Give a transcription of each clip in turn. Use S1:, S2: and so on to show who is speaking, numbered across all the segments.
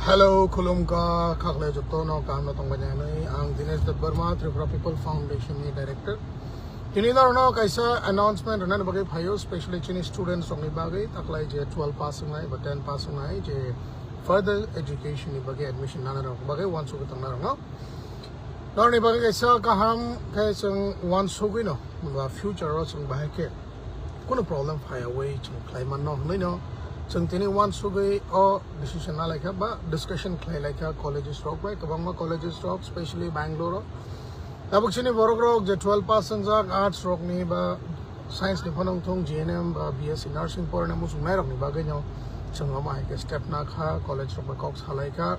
S1: Hello, Kulumka, Kakle Jotono, Kamno Tongbanyani, I'm Dinesh Burma, Tripura People Foundation Director. Tinidaro Kaisa announcement and Bagay Payo, especially Chinese students from Nibagay, Taklai 12 passing night, but 10 passing night, further education Nibagay admission Nana Bagay, one Sugatanaro. Nor Nibagay Kaisa Kaham Kaisang one Sugino, future or some Bahake. Kuna problem fire away to climate no. Chung tini one sugay or decision na like ba discussion clay like colleges rock by kabangma colleges rock especially Bangalore. Tapos sini borok je 12 persons arts rock ni ba science ni panong thong GNM ba BSc nursing por na musung na rock ni bagay nyo chung ma ke step na kha college rock cox halai ka.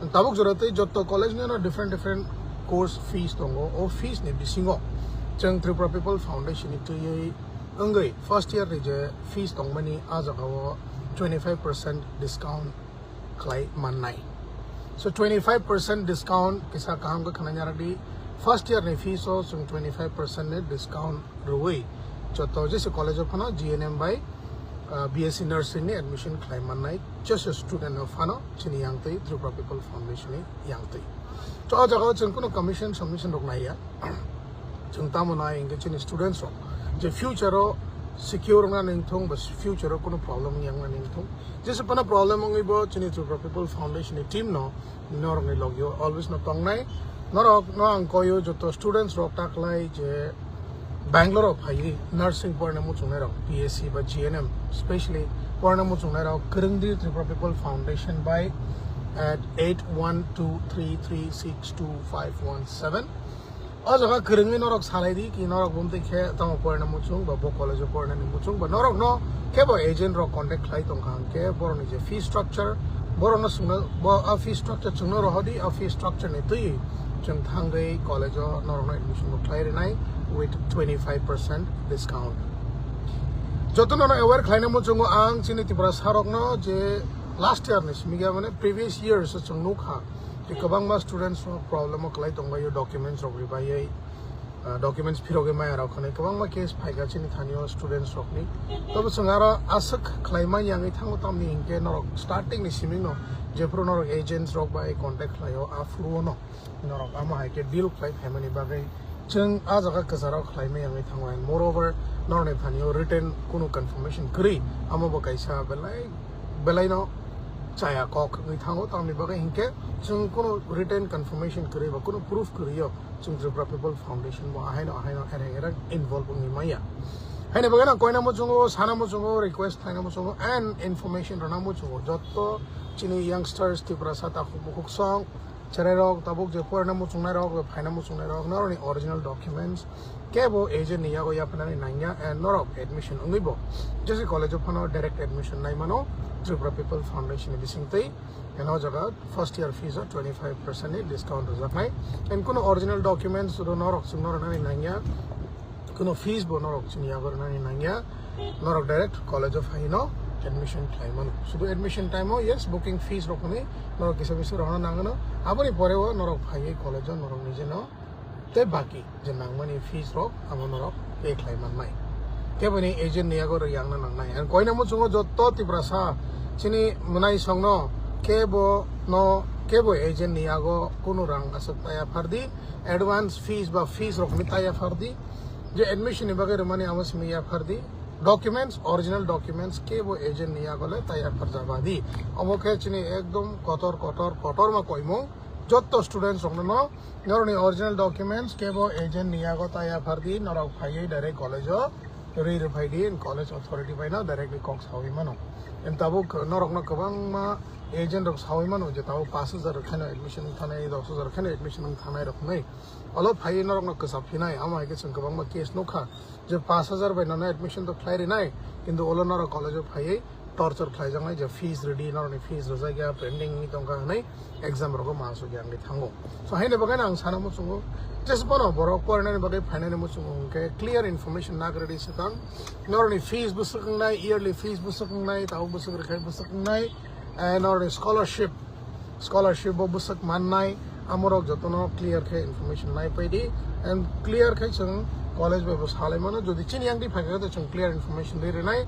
S1: Tapos jorate jotto college ni na different course fees tongo o fees ni bisingo. Chung Tripura People Foundation itu ye engai first year je fees tong mani azagawo 25% discount clay Manai. So 25% discount kisa kaham ka khananya radi first year ne fees so 25% ne discount ruwei choto jese college of hana GNM by BSc nursing ne admission clay Manai just a student of hana chini yangtai Tripura People Foundation ne yangtai. So ajaga chung kuno commission submission rok nai ya chung tamo na inge chini students ro je future ro secure na ningthong bas future ro kono problem yang na ningthong jese pana problem ngi bo chini Tripura People Foundation team no nor ngi logyo always no tong nai nor no ang koyo joto students ro taklai je Bangalore phai nursing porna mu chungai ro PSC ba GNM especially porna mu chungai ro Kwrwng Tripura People Foundation by at 8123362517 Ajaga Kwrwng norok salai ki norok bumte khe tamo porna muchung ba bo college porna ni muchung ba norok no ke bo agent ro contact khai tong khang ke bor ni je fee structure bor no sungna bo a fee structure chungno ro hodi a fee structure ne tui chung thangai college norok no admission ro khai renai with 25% discount jotono no aware khai na muchung ang chini Tripura sarok no je last year ni smiga mane previous years chungnu kha कि कबांग मा students problem को लाई तंगा यो documents रोकरी bye documents फिरोगे मा यारा खने कबांग मा case फाइगा चिनि थानियो students रोकनी तब संगारा आसक खलाइमा यांगै थांगो तामनि इंके नरक starting नि सिमिंग नो जेप्रो नरक एजेंट्स रोक बाय कांटेक्ट लायो आफ्रो नो नरक आमा हाइके डील क्लाइ फैमिली बागै जों आ जगा कजाराव खलाइमा यांगै थांगो एंड मोर ओवर नरने थानियो रिटन कुनु कंफर्मेशन करी आमा बकाइसा बेलाइ no Chaya Kok, we tango tam ni baga hinke, chung kono written confirmation kare ba kono proof kariyo chung Tripura People Foundation ba ahino era involve ngi maya. Haine baga na koina mo chungo sana mo chungo request thaina mo chungo and information rana mo chungo jotto chini youngsters Tripura sata khuk song charerok tabuk je porna mo chungna rok phaina mo chungna rok noroni original documents kebo agent niya go ya panani nanya and norok admission ungibo jese college of hano direct admission nai mano Tripura People Foundation bisingtai and now jaga first year fees are 25% discount rakhai and kuno original documents do norok sungno nani nanya kuno fees bo norok chinia go nani nanya norok direct college of hino admission time on sudo admission time ho yes booking fees rokone norok kisa bisu rahana nangano aboni pore ho norok phai college norok nije no te baki je nangmani fees rok amo norok pay claim nai keboni agent niya go yang na nang nai and koina mo chungo jotto Tripura sa chini munai songno kebo agent niya go kuno rang asak taya fardi advance fees ba fees rok mitaya fardi je admission ni bagay mani amas miya fardi documents original documents kebo agent niya go le taya farjabadi amo ke chini ekdom kotor ma koimo jotto students rok no noroni original documents kebo agent niya go taya fardi norok phai direct college verified in college authority by now directly cox hawi mano and tabuk norok no kabang ma agent of hawi mano je tabu passes are khana admission thana 10000 khana admission thana rok nai alot phai norok no kasap hinai ama ke chung kabang ma case no kha je 5000 by na admission to khai nai kintu olo norok college of phai torture khai jangai je fees ready noroni fees raja gya pending ni tongka nai exam rok ma so gyang ni thango so haine bagai na ang sana mo chungo just bono borok porna bagai finance mo chungo ke clear information na ready sakang noroni fees busakang nai yearly fees busakang nai tau busak khai busakang nai and noroni scholarship bo busak man nai amorok jotono clear khai information nai paidi and clear khai chung college be bus halai mano jodi chin yang di phaka to chung clear information de nai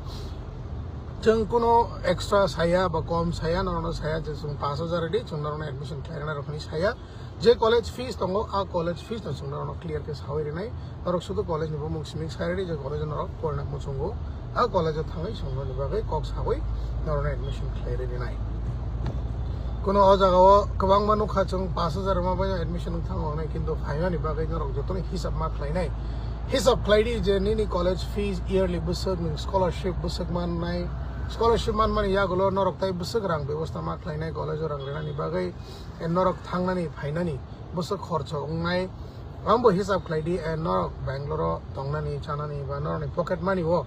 S1: जों कुनो extra साया बा कम साया नरनो साया जे जों 5000 ready जों नरनो admission खायना रखनि साया जे कॉलेज फीस दंगो आ कॉलेज फीस न जों नरनो क्लियर के सावरि नै नरक सुदु कॉलेज निबो मुंसिमिक सायरि जे कॉलेज नरक पढ़ना मुचुंगो आ कॉलेज थाङै संगो निबागै कक सावै नरनो एडमिशन खायरि नै कुनो अ जगाव गोबां मानुखा जों 5000 मा बाय एडमिशन थाङो नै किन्तु फायना निबागै नरक जतनि हिसाब मा खायनाय हिसाब खायदि जे नि कॉलेज फीस इयरली बोसोर स्कॉलरशिप बोसोर माननाय स्कॉलरशिप मान माने यागोलो नरक ताइ बोसोर रां व्यवस्था मा खायनाय कॉलेज रां लेनानि बागै नरक थांनानि फायनानि बोसोर खर्च उंनाय आंबो हिसाब खायदि नरक बेंगलोर तंनानि चानानि बा नरनि पकेट मानि वो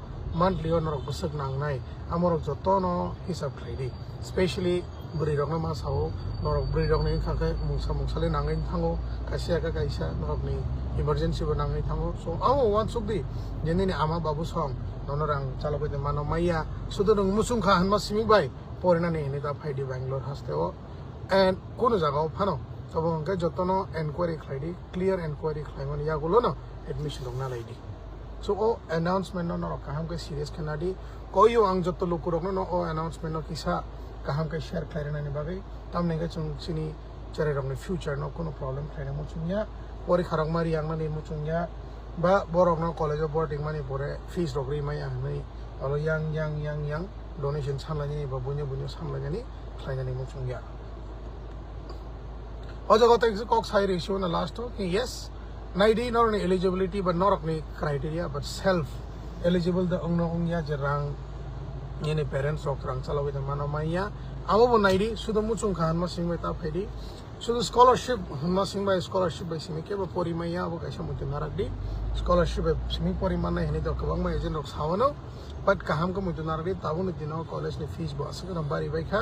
S1: monthly नरक बोसोर नांनाय आमरक जतनो हिसाब खायदि स्पेशली बुरि रंना मा सावो नरक बुरि रंनि थाखाय मुंसाले नाङै थांगो कासिया का काइसा नरकनि इमरजेंसी बो नाङै थांगो सो आमो वान सुकदि जेनिनि आमा बाबु सं नरang chalabai mano maya sudu nung musung kha hanma simik bai porina ni ni da phaidi Bangalore hasteo and kono jaga phano sabong ke jotono inquiry khlaidi clear inquiry khlaimani ya gulo no admission dongna laidi so o announcement no kaham ke serious kanadi koyo ang jotto lokurok no o announcement no kisa kaham ke share khlairina ni bagai tamne ke chung chini chare rong future no kono problem khlaina mo chungya pori kharang mari ang ni mo chungya ba borok no college of boarding money pore fees rogri mai anai alo yang donation samlani ba bunyo samlani ni khlainani mo chungya ojago ta kok sai ratio na last to yes naidi not only eligibility but not only criteria but self eligible the ongya jerang yene parents of rang chalawi the mano maya amo naidi sudo mo chung khan ma singme ta phedi sudo scholarship ma singba scholarship by simike ba pori maya abo kaisa mutu narakdi scholarship simi poriman na hini to kabang ma agent rok sawano but kaham ko mutu naradi tabun dino college ni fees bo asuk na bari bai kha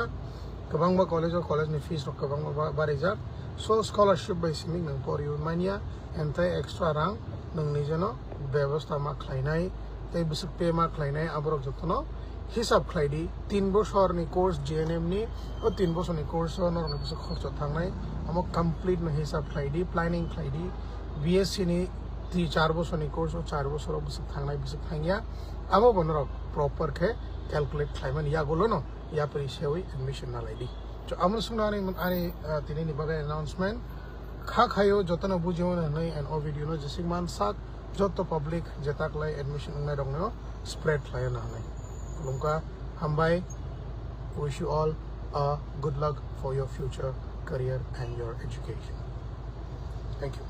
S1: kabang ma college ni fees rok kabang ma bari ja so scholarship by simi nang pori mania and extra rang nang ni jano ব্যবস্থা ma khlainai tai busuk pe ma khlainai aborok jotono hisab khlaidi 3 বছর ni course GNM ni o 3 বছর ni course no ni busuk khorcho thangnai amo complete no hisab khlaidi planning khlaidi BSc ni 3-4 বছর ni course o 4 বছর busuk thangnai busuk thangya amo bonoro proper ke calculate khlaiman ya golo no ya pari sewi admission na laidi so amon sunani ani tini ni bagai announcement kha khayo jotano bujio na nai and o video no jesingman sak joto public jetak lai admission ngai dong no spread lai na nai Lumka Hambai, wish you all good luck for your future career and your education. Thank you.